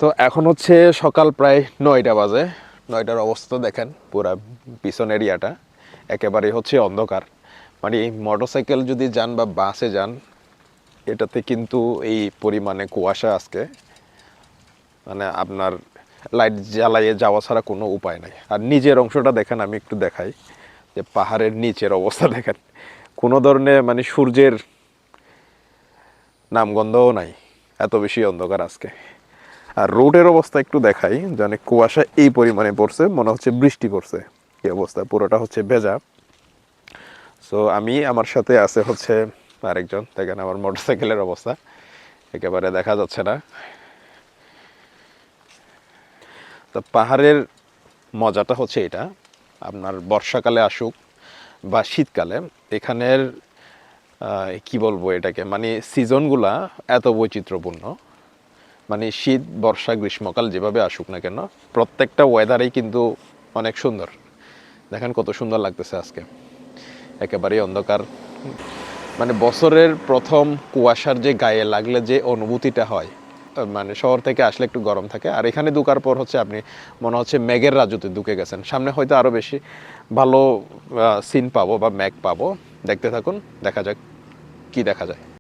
তো এখন হচ্ছে সকাল প্রায় 9টা বাজে। 9টার অবস্থা দেখেন, পুরা পিছন এরিয়াটা একেবারে হচ্ছে অন্ধকার। মানে মোটরসাইকেল যদি যান বা বাসে যান, এটাতে কিন্তু এই পরিমাণে কুয়াশা আজকে, মানে আপনার লাইট জ্বালাইয়ে যাওয়া ছাড়া কোনো উপায় নাই। আর নিচের অংশটা দেখেন, আমি একটু দেখাই যে পাহাড়ের নিচের অবস্থা দেখেন, কোনো ধরনের মানে সূর্যের নামগন্ধও নাই, এত বেশি অন্ধকার আজকে। আর রোডের অবস্থা একটু দেখাই, জানে কুয়াশা এই পরিমাণে পড়ছে, মনে হচ্ছে বৃষ্টি পড়ছে। এই অবস্থা, পুরোটা হচ্ছে ভেজা। সো আমি, আমার সাথে আছে হচ্ছে আরেকজন, দেখেন আমার মোটরসাইকেলের অবস্থা একেবারে দেখা যাচ্ছে না। তো পাহাড়ের মজাটা হচ্ছে এটা, আপনার বর্ষাকালে আসুক বা শীতকালে, এখানের কি বলবো এটাকে, মানে সিজনগুলা এত বৈচিত্র্যপূর্ণ। মানে শীত, বর্ষা, গ্রীষ্মকাল যেভাবে আসুক না কেন, প্রত্যেকটা ওয়েদারেই কিন্তু অনেক সুন্দর। দেখেন কত সুন্দর লাগতেছে আজকে, একেবারেই অন্ধকার। মানে বছরের প্রথম কুয়াশার যে গায়ে লাগলে যে অনুভূতিটা হয়, মানে শহর থেকে আসলে একটু গরম থাকে, আর এখানে ঢোকার পর হচ্ছে আপনি মনে হচ্ছে মেঘের রাজ্যতে ঢুকে গেছেন। সামনে হয়তো আরও বেশি ভালো সিন পাবো বা মেঘ পাবো। দেখতে থাকুন, দেখা যাক কি দেখা যায়।